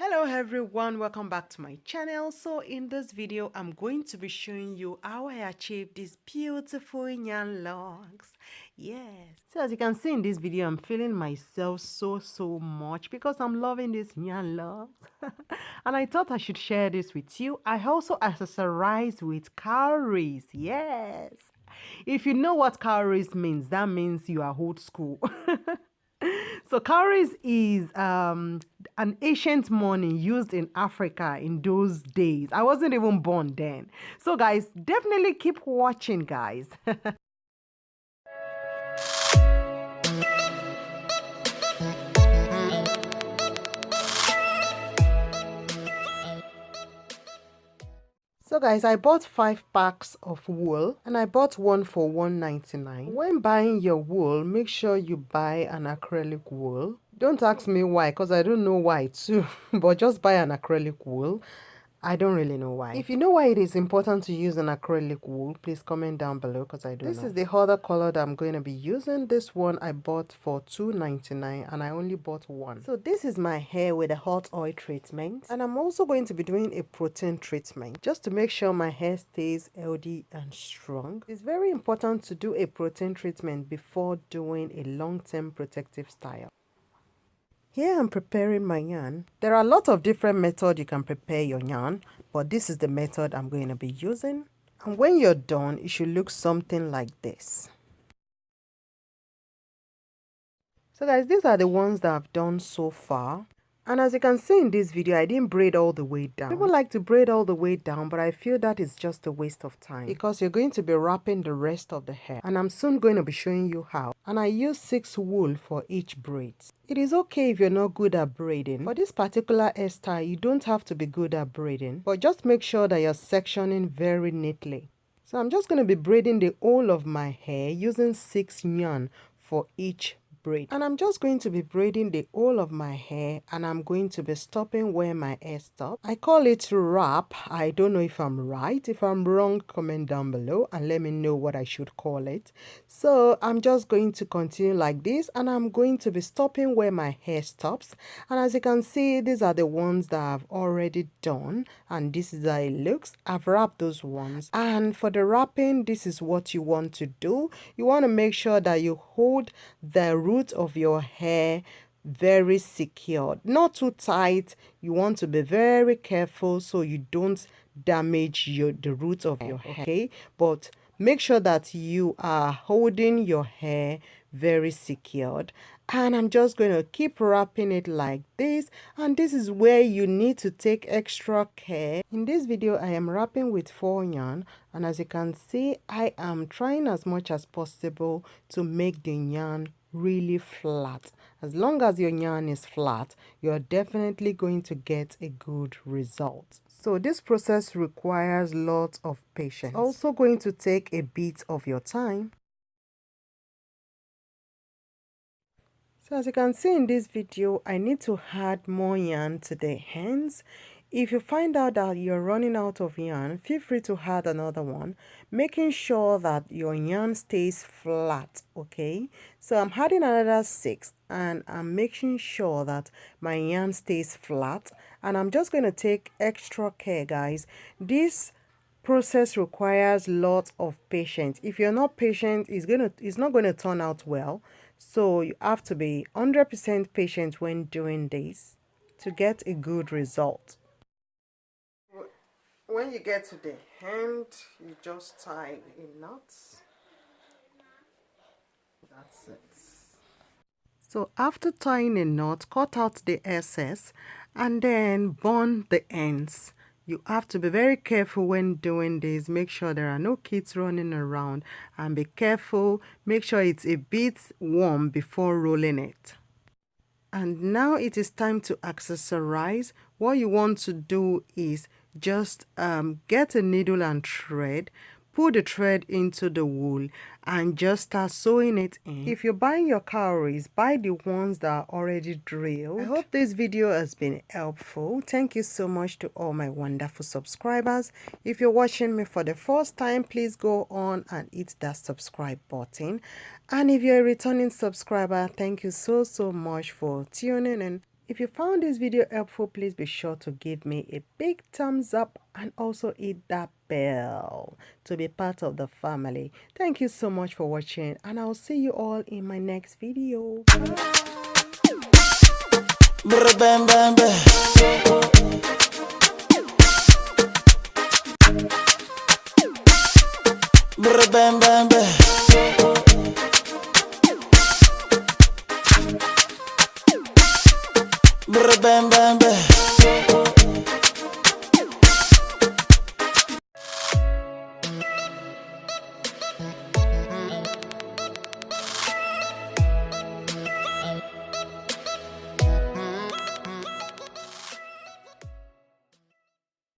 Hello everyone, welcome back to my channel. So in this video I'm going to be showing you how I achieved these beautiful yarn locks. Yes, so as you can see in this video, I'm feeling myself so much because I'm loving these yarn locks. And I thought I should share this with you. I also accessorize with cowries. Yes, if you know what cowries means, that means you are old school. So cowries is an ancient money used in Africa in those days. I wasn't even born then. So guys, definitely keep watching, guys. So guys, I bought 5 packs of wool and I bought one for $1.99. When buying your wool, make sure you buy an acrylic wool. Don't ask me why, because I don't know why too, but just buy an acrylic wool. I don't really know why. If you know why it is important to use an acrylic wool, please comment down below because I don't know. This is the other color that I'm going to be using. This one I bought for $2.99 and I only bought one. So this is my hair with a hot oil treatment. And I'm also going to be doing a protein treatment just to make sure my hair stays healthy and strong. It's very important to do a protein treatment before doing a long-term protective style. Here I'm preparing my yarn. There are a lot of different methods you can prepare your yarn, but this is the method I'm going to be using. And when you're done, it should look something like this. So guys, these are the ones that I've done so far. And as you can see in this video, I didn't braid all the way down. People like to braid all the way down, but I feel that is just a waste of time because you're going to be wrapping the rest of the hair. And I'm soon going to be showing you how. And I use 6 wool for each braid. It is okay if you're not good at braiding. For this particular hairstyle, you don't have to be good at braiding, but just make sure that you're sectioning very neatly. So I'm just going to be braiding the whole of my hair using 6 yarn for each braid, and I'm just going to be braiding the whole of my hair, and I'm going to be stopping where my hair stops. I call it wrap. I don't know if I'm right. If I'm wrong, comment down below and let me know what I should call it. So I'm just going to continue like this, and I'm going to be stopping where my hair stops. And as you can see, these are the ones that I've already done, and this is how it looks. I've wrapped those ones, and for the wrapping, this is what you want to do. You want to make sure that you hold the root of your hair very secured, not too tight. You want to be very careful so you don't damage the root of your hair, okay? But make sure that you are holding your hair very secured. And I'm just going to keep wrapping it like this, and this is where you need to take extra care. In this video I am wrapping with 4 yarn, and as you can see, I am trying as much as possible to make the yarn really flat. As long as your yarn is flat, you're definitely going to get a good result. So this process requires lots of patience. It's also going to take a bit of your time. So as you can see in this video, I need to add more yarn to the ends. If you find out that you're running out of yarn, feel free to add another one, making sure that your yarn stays flat, okay? So I'm adding another 6, and I'm making sure that my yarn stays flat, and I'm just going to take extra care, guys. This process requires lots of patience. If you're not patient, it's not going to turn out well. So you have to be 100% patient when doing this to get a good result. When you get to the end, you just tie a knot. That's it. So after tying a knot, cut out the excess and then bond the ends. You have to be very careful when doing this. Make sure there are no kids running around, and be careful. Make sure it's a bit warm before rolling it. And now it is time to accessorize. What you want to do is just get a needle and thread. Put the thread into the wool and just start sewing it in. If you're buying your cowries, buy the ones that are already drilled. I hope this video has been helpful. Thank you so much to all my wonderful subscribers. If you're watching me for the first time, please go on and hit that subscribe button. And if you're a returning subscriber, thank you so much for tuning in. If you found this video helpful, please be sure to give me a big thumbs up and also hit that bell to be part of the family. Thank you so much for watching, and I'll see you all in my next video. Bye.